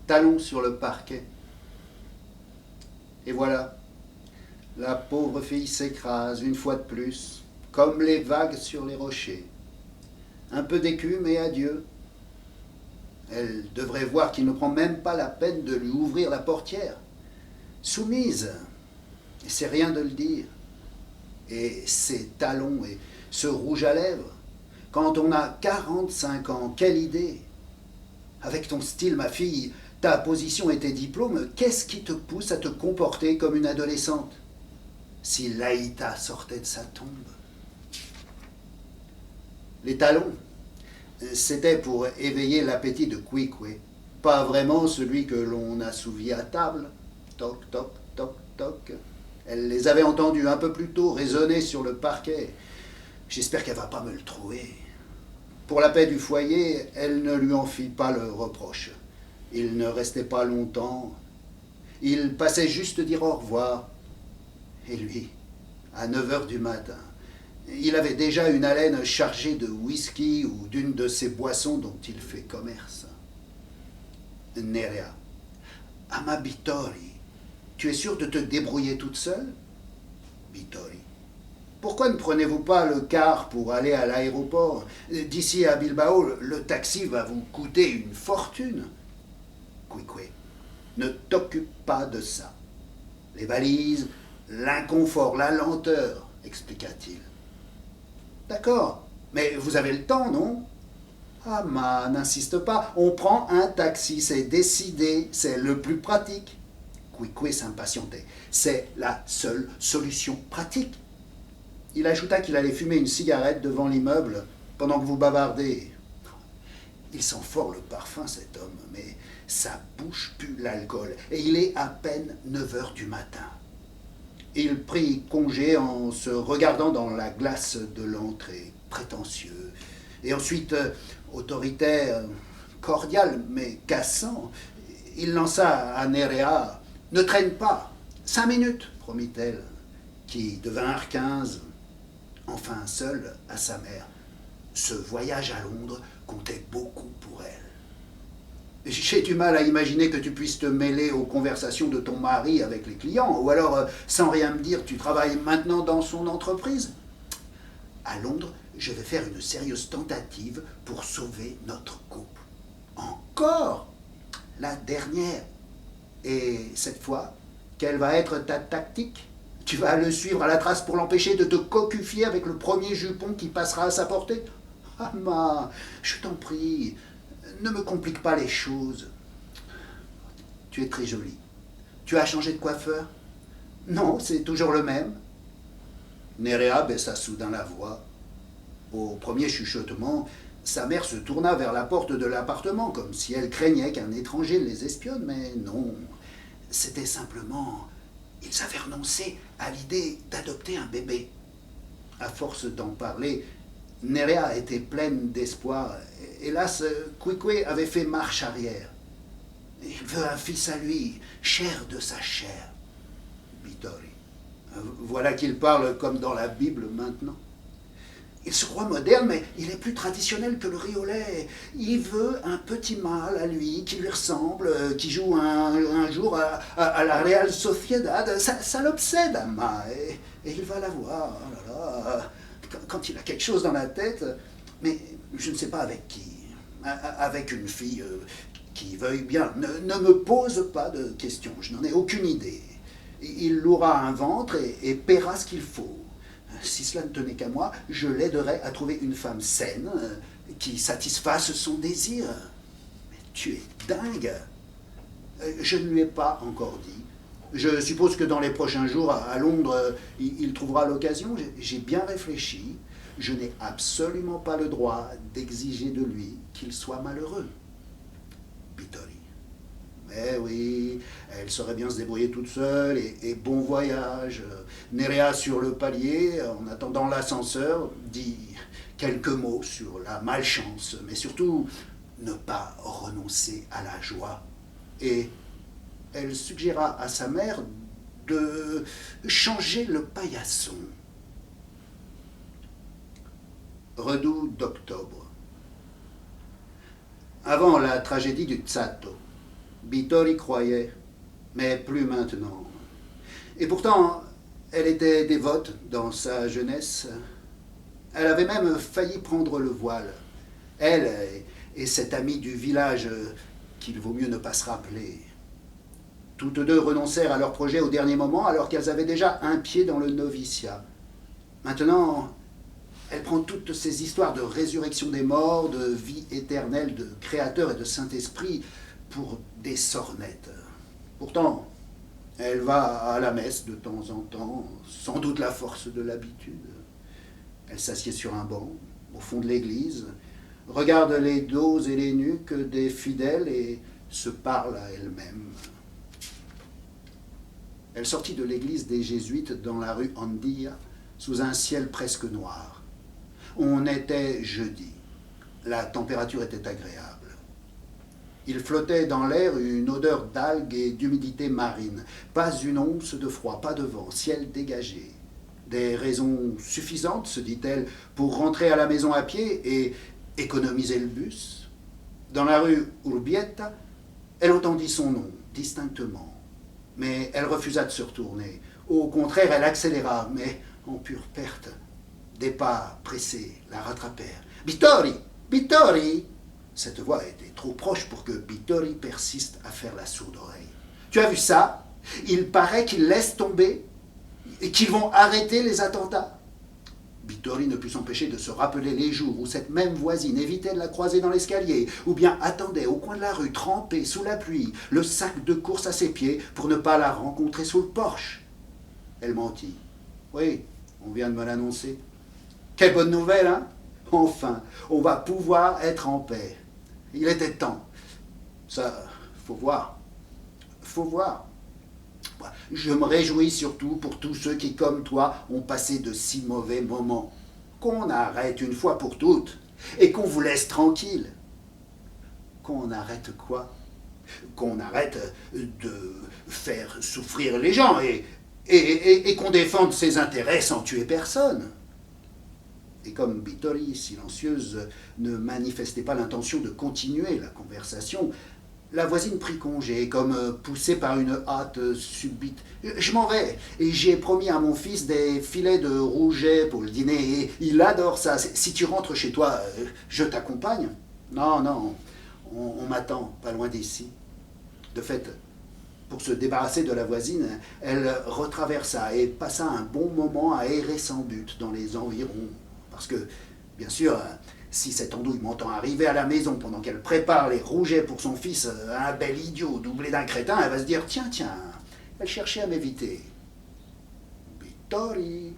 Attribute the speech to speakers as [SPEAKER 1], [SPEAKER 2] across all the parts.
[SPEAKER 1] talons sur le parquet. Et voilà, la pauvre fille s'écrase une fois de plus, comme les vagues sur les rochers. Un peu d'écume et adieu. Elle devrait voir qu'il ne prend même pas la peine de lui ouvrir la portière. Soumise, et c'est rien de le dire. Et ses talons et ce rouge à lèvres. Quand on a 45 ans, quelle idée! Avec ton style, ma fille, ta position et tes diplômes, qu'est-ce qui te pousse à te comporter comme une adolescente? Si Laïta sortait de sa tombe. Les talons, c'était pour éveiller l'appétit de Kwikwe, pas vraiment celui que l'on assouvit à table. Toc, toc, toc, toc. Elle les avait entendus un peu plus tôt résonner sur le parquet. J'espère qu'elle va pas me le trouver. Pour la paix du foyer, elle ne lui en fit pas le reproche. Il ne restait pas longtemps. Il passait juste dire au revoir. Et lui, à 9 heures du matin, il avait déjà une haleine chargée de whisky ou d'une de ces boissons dont il fait commerce. Nerea, ama Bittori, tu es sûre de te débrouiller toute seule? Bittori, pourquoi ne prenez-vous pas le car pour aller à l'aéroport? D'ici à Bilbao, le taxi va vous coûter une fortune. Kwikwe, ne t'occupe pas de ça. Les valises, l'inconfort, la lenteur, expliqua-t-il. D'accord, mais vous avez le temps, non? Ah, n'insiste pas, on prend un taxi, c'est décidé, c'est le plus pratique. Kwikwe s'impatientait. C'est la seule solution pratique. Il ajouta qu'il allait fumer une cigarette devant l'immeuble pendant que vous bavardez. Il sent fort le parfum, cet homme, mais sa bouche pue l'alcool, et il est à peine 9 heures du matin. Il prit congé en se regardant dans la glace de l'entrée, prétentieux, et ensuite, autoritaire, cordial, mais cassant, il lança à Nerea « Ne traîne pas, 5 minutes », promit-elle, qui devinrent 15. Enfin seule à sa mère. Ce voyage à Londres comptait beaucoup pour elle. J'ai du mal à imaginer que tu puisses te mêler aux conversations de ton mari avec les clients, ou alors, sans rien me dire, tu travailles maintenant dans son entreprise. À Londres, je vais faire une sérieuse tentative pour sauver notre couple. Encore? La dernière. Et cette fois, quelle va être ta tactique? Tu vas le suivre à la trace pour l'empêcher de te cocufier avec le premier jupon qui passera à sa portée? Ah, je t'en prie, ne me complique pas les choses. Tu es très jolie. Tu as changé de coiffeur? Non, c'est toujours le même. Nerea baissa soudain la voix. Au premier chuchotement, sa mère se tourna vers la porte de l'appartement, comme si elle craignait qu'un étranger les espionne, mais non. C'était simplement... Ils avaient renoncé à l'idée d'adopter un bébé. À force d'en parler, Nerea était pleine d'espoir. Hélas, Kwikwe avait fait marche arrière. Il veut un fils à lui, chair de sa chair. Bittori. Voilà qu'il parle comme dans la Bible maintenant. Il se croit moderne, mais il est plus traditionnel que le riz au lait. Il veut un petit mâle à lui, qui lui ressemble, qui joue un jour à la Real Sociedad. Ça l'obsède, Amma, et il va l'avoir. Oh là là, quand il a quelque chose dans la tête, mais je ne sais pas avec qui. Avec une fille qui veuille bien. Ne me pose pas de questions, je n'en ai aucune idée. Il louera un ventre et paiera ce qu'il faut. Si cela ne tenait qu'à moi, je l'aiderais à trouver une femme saine qui satisfasse son désir. Mais tu es dingue. Je ne lui ai pas encore dit. Je suppose que dans les prochains jours, à Londres, il trouvera l'occasion. J'ai bien réfléchi. Je n'ai absolument pas le droit d'exiger de lui qu'il soit malheureux. Bittori. Mais oui, elle saurait bien se débrouiller toute seule, et bon voyage. Nerea sur le palier, en attendant l'ascenseur, dit quelques mots sur la malchance, mais surtout ne pas renoncer à la joie. Et elle suggéra à sa mère de changer le paillasson. Redoux d'octobre. Avant la tragédie du Tsato, Bittori croyait, mais plus maintenant. Et pourtant, elle était dévote dans sa jeunesse. Elle avait même failli prendre le voile. Elle et cette amie du village qu'il vaut mieux ne pas se rappeler. Toutes deux renoncèrent à leur projet au dernier moment alors qu'elles avaient déjà un pied dans le noviciat. Maintenant, elle prend toutes ces histoires de résurrection des morts, de vie éternelle, de Créateur et de Saint-Esprit pour des sornettes. Pourtant, elle va à la messe de temps en temps, sans doute la force de l'habitude. Elle s'assied sur un banc, au fond de l'église, regarde les dos et les nuques des fidèles et se parle à elle-même. Elle sortit de l'église des Jésuites dans la rue Andilla, sous un ciel presque noir. On était jeudi. La température était agréable. Il flottait dans l'air une odeur d'algues et d'humidité marine. Pas une once de froid, pas de vent, ciel dégagé. Des raisons suffisantes, se dit-elle, pour rentrer à la maison à pied et économiser le bus. Dans la rue Urbieta, elle entendit son nom, distinctement. Mais elle refusa de se retourner. Au contraire, elle accéléra, mais en pure perte. Des pas pressés la rattrapèrent. « Bittori! Bittori !» Cette voix était trop proche pour que Bittori persiste à faire la sourde oreille. « Tu as vu ça? Il paraît qu'ils laissent tomber et qu'ils vont arrêter les attentats. » Bittori ne put s'empêcher de se rappeler les jours où cette même voisine évitait de la croiser dans l'escalier, ou bien attendait au coin de la rue, trempée sous la pluie, le sac de course à ses pieds pour ne pas la rencontrer sous le porche. Elle mentit. « Oui, on vient de me l'annoncer. » Quelle bonne nouvelle, hein? Enfin, on va pouvoir être en paix. Il était temps. Ça, faut voir. Faut voir. Je me réjouis surtout pour tous ceux qui, comme toi, ont passé de si mauvais moments. Qu'on arrête une fois pour toutes et qu'on vous laisse tranquille. Qu'on arrête quoi? Qu'on arrête de faire souffrir les gens et qu'on défende ses intérêts sans tuer personne. Et comme Bittori, silencieuse, ne manifestait pas l'intention de continuer la conversation, la voisine prit congé, comme poussée par une hâte subite. « Je m'en vais, et j'ai promis à mon fils des filets de rouget pour le dîner, et il adore ça. Si tu rentres chez toi, je t'accompagne. »« Non, non, on m'attend, pas loin d'ici. » De fait, pour se débarrasser de la voisine, elle retraversa et passa un bon moment à errer sans but dans les environs. Parce que, bien sûr, si cette andouille m'entend arriver à la maison pendant qu'elle prépare les rougets pour son fils, un bel idiot doublé d'un crétin, elle va se dire « Tiens, tiens, elle cherchait à m'éviter. »« Bittori !»«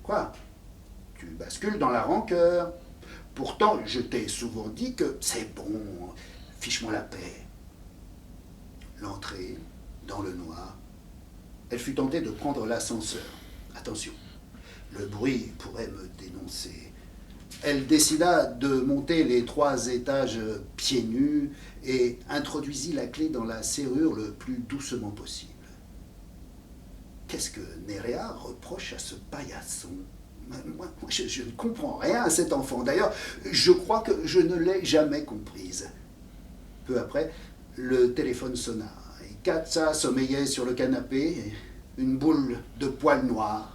[SPEAKER 1] Quoi? Tu bascules dans la rancœur. Pourtant, je t'ai souvent dit que c'est bon, fiche-moi la paix. » L'entrée, dans le noir, elle fut tentée de prendre l'ascenseur. Attention. Le bruit pourrait me dénoncer. Elle décida de monter les 3 étages pieds nus et introduisit la clé dans la serrure le plus doucement possible. Qu'est-ce que Nerea reproche à ce paillasson? Moi, je ne comprends rien à cet enfant. D'ailleurs, je crois que je ne l'ai jamais comprise. Peu après, le téléphone sonna et Katza sommeillait sur le canapé, une boule de poils noirs.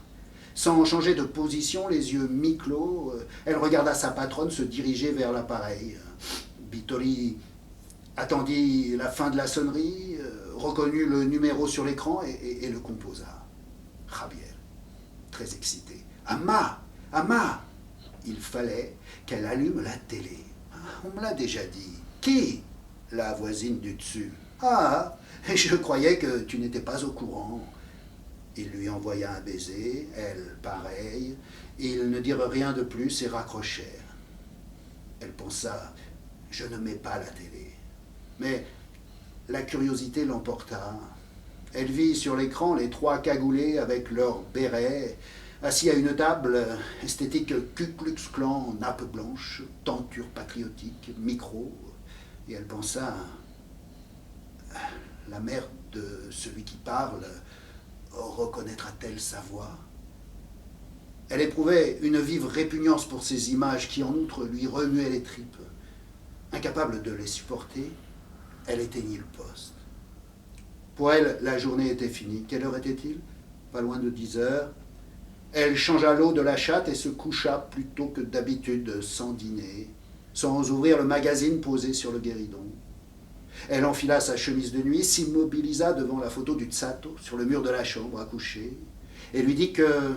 [SPEAKER 1] Sans changer de position, les yeux mi-clos, elle regarda sa patronne se diriger vers l'appareil. Bittori attendit la fin de la sonnerie, reconnut le numéro sur l'écran et le composa. Javier, très excité. « Amma! Amma !» Il fallait qu'elle allume la télé. « On me l'a déjà dit. »« Qui ?»« La voisine du dessus. »« Ah, je croyais que tu n'étais pas au courant. » Il lui envoya un baiser, elle pareil. Ils ne dirent rien de plus et raccrochèrent. Elle pensa, je ne mets pas la télé. Mais la curiosité l'emporta. Elle vit sur l'écran les 3 cagoulés avec leurs bérets, assis à une table, esthétique Ku Klux Klan, nappe blanche, tenture patriotique, micro. Et elle pensa, la mère de celui qui parle reconnaîtra-t-elle sa voix? Elle éprouvait une vive répugnance pour ces images qui, en outre, lui remuaient les tripes. Incapable de les supporter, Elle éteignit le poste. Pour elle, la journée était finie. Quelle heure était-il? Pas loin de 10 heures. Elle changea l'eau de la chatte et se coucha plutôt que d'habitude, sans dîner, sans ouvrir le magazine posé sur le guéridon. Elle enfila sa chemise de nuit, s'immobilisa devant la photo du Tsato sur le mur de la chambre à coucher et lui dit que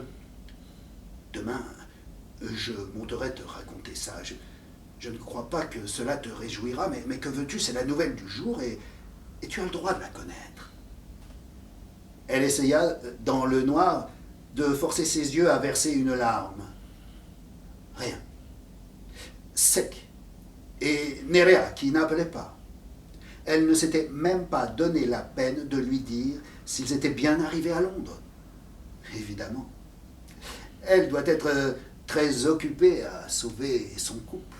[SPEAKER 1] demain, je monterai te raconter ça. Je ne crois pas que cela te réjouira, mais que veux-tu, c'est la nouvelle du jour et tu as le droit de la connaître. Elle essaya, dans le noir, de forcer ses yeux à verser une larme. Rien. Sec. Et Nerea, qui n'appelait pas. Elle ne s'était même pas donné la peine de lui dire s'ils étaient bien arrivés à Londres. Évidemment. Elle doit être très occupée à sauver son couple.